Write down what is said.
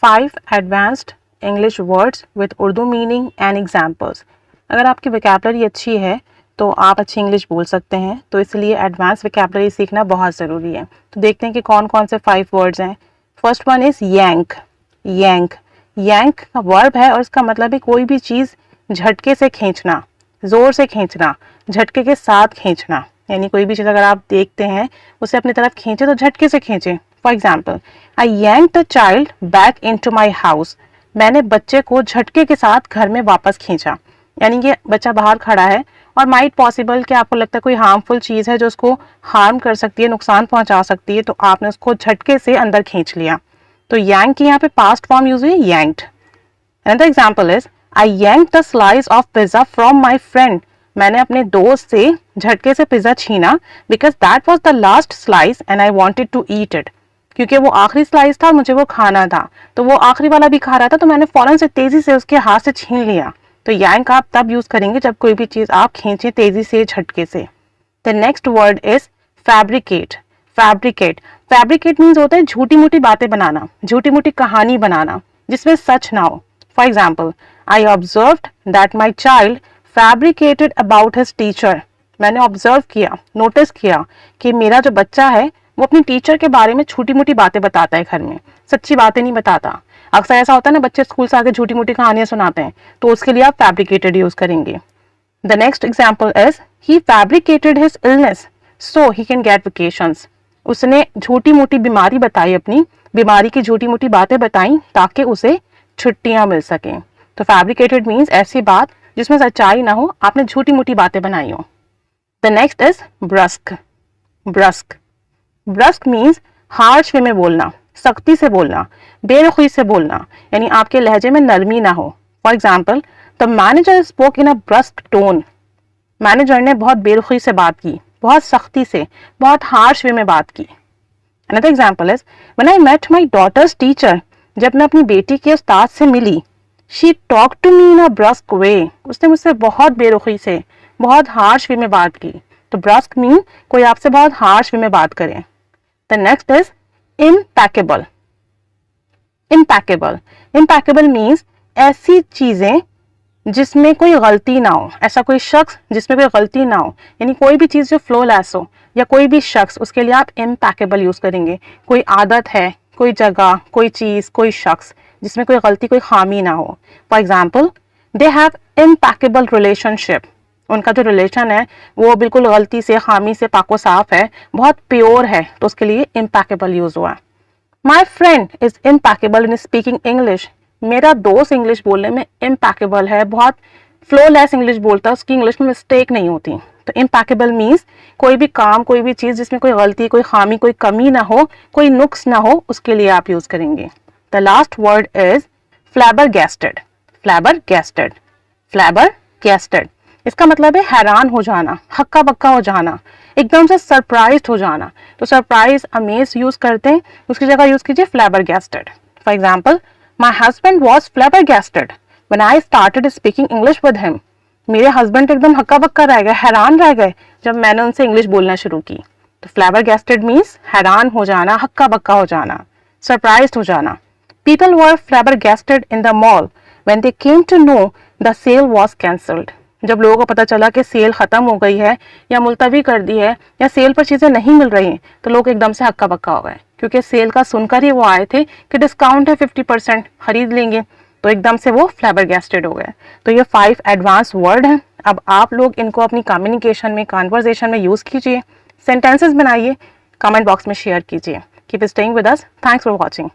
5 advanced English words with Urdu meaning and examples. अगर आपकी vocabulary अच्छी है तो आप अच्छी इंग्लिश बोल सकते हैं, तो इसलिए एडवांस वोकैबुलरी सीखना बहुत ज़रूरी है। तो देखते हैं कि कौन कौन से 5 वर्ड्स हैं। First one is rank. Rank rank का वर्ब है और इसका मतलब है कोई भी चीज़ झटके से खींचना, ज़ोर से खींचना, झटके के साथ खींचना। यानी कोई भी चीज़ अगर आप देखते हैं उसे अपनी तरफ खींचे तो झटके से खींचे। For example, I yank the child back into my house. मैंने बच्चे को झटके के साथ घर में वापस खींचा। यानी कि बच्चा बाहर खड़ा है और माइट पॉसिबल कि आपको लगता है कोई हार्मफुल चीज़ है जो उसको हार्म कर सकती है, नुकसान पहुंचा सकती है, तो आपने उसको झटके से अंदर खींच लिया। तो यांक की यहाँ पे पास्ट फॉर्म यूज हुई, yanked। Another example is I yanked the slice of pizza from my friend। मैंने अपने दोस्त से झटके से पिज्जा छीना because that was the last slice and I wanted to eat it। क्योंकि वो आखिरी स्लाइस था, मुझे वो खाना था, तो वो आखिरी वाला भी खा रहा था, तो मैंने फौरन से तेजी से उसके हाथ से छीन लिया। तो yank आप तब यूज करेंगे जब कोई भी चीज आप खींचे तेजी से, झटके से। The next word is fabricate। Fabricate fabricate means होता है झूठी मूठी बातें बनाना, झूठी मूठी कहानी बनाना जिसमें सच ना हो। For example, I observed that my child fabricated about his teacher. मैंने ऑब्जर्व किया, नोटिस किया कि मेरा जो बच्चा है वो अपनी टीचर के बारे में छोटी मोटी बातें बताता है, घर में सच्ची बातें नहीं बताता। अक्सर ऐसा होता है ना, बच्चे स्कूल से आके झूठी मूठी कहानियां सुनाते हैं, तो उसके लिए आप फैब्रिकेटेड यूज करेंगे। The next example is he fabricated his illness so he can get vacations. उसने झूठी मोटी बीमारी बताई, अपनी बीमारी की झूठी मोटी बातें बताई ताकि उसे छुट्टियां मिल सकें। तो फैब्रिकेटेड मीन्स ऐसी बात जिसमें सच्चाई ना हो, आपने झूठी मोटी बातें बनाई हो। The next is brusque. Brusque brusque means harsh way में बोलना, सख्ती से बोलना, बेरुखी से बोलना, यानी आपके लहजे में नरमी ना हो। For example, the manager spoke in a brusque tone. Manager ने बहुत बेरुखी से बात की, बहुत सख्ती से, बहुत हार्श वे में बात की। Another example is when I met my daughter's teacher। जब मैं अपनी बेटी के उस्ताद से मिली, she talked to me in a brusque way। उसने मुझसे बहुत बेरुखी से, बहुत हार्श वे में बात की। तो brusque मीन कोई आपसे बहुत हार्श वे में बात करे। The next is impeccable। impeccable impeccable means ऐसी चीजें जिसमें कोई गलती ना हो, ऐसा कोई शख्स जिसमें कोई गलती ना हो, यानी कोई भी चीज़ जो फ्लॉलेस हो, या कोई भी शख्स, उसके लिए आप इम्पैकेबल यूज़ करेंगे। कोई आदत है, कोई जगह, कोई चीज़, कोई शख्स जिसमें कोई गलती, कोई खामी ना हो। For example, they have impeccable relationship. उनका जो रिलेशन है वो बिल्कुल गलती से, खामी से पाको साफ है, बहुत प्योर है, तो उसके लिए इम्पैकेबल यूज़ हुआ। My friend is impeccable in speaking English. मेरा दोस्त इंग्लिश बोलने में इम्पैकेबल है, बहुत फ्लोलेस इंग्लिश बोलता है, उसकी इंग्लिश में मिस्टेक नहीं होती। तो इम्पैकेबल मीन्स कोई भी काम, कोई भी चीज़ जिसमें कोई गलती, कोई खामी, कोई कमी ना हो, कोई नुक्स ना हो, उसके लिए आप यूज़ करेंगे। The last word is flabbergasted. Flabbergasted flabbergasted इसका मतलब है हैरान हो जाना, हक्का बक्का हो जाना, एकदम से सरप्राइज्ड हो जाना। तो सरप्राइज, अमेज यूज़ करते हैं, उसकी जगह यूज़ कीजिए flabbergasted. For example, My husband was flabbergasted when I started speaking English with him। मेरे हस्बैंड एकदम हक्का बक्का रह गए, हैरान रह गए जब मैंने उनसे इंग्लिश बोलना शुरू की। तो flabbergasted मीन्स हैरान हो जाना, हक्का बक्का हो जाना, सरप्राइज्ड हो जाना। People were flabbergasted in the mall when they came to know the sale was cancelled। जब लोगों को पता चला कि सेल खत्म हो गई है या मुलतवी कर दी है या सेल पर चीज़ें नहीं मिल रही हैं, तो लोग एकदम से हक्का बक्का हो गए, क्योंकि सेल का सुनकर ही वो आए थे कि डिस्काउंट है, 50% खरीद लेंगे, तो एकदम से वो फ्लैबरगैस्टेड हो गए। तो ये 5 एडवांस वर्ड हैं। अब आप लोग इनको अपनी कम्युनिकेशन में, कॉन्वर्जेशन में यूज़ कीजिए, सेंटेंसेस बनाइए, कमेंट बॉक्स में शेयर कीजिए। Keep staying with us. Thanks for watching.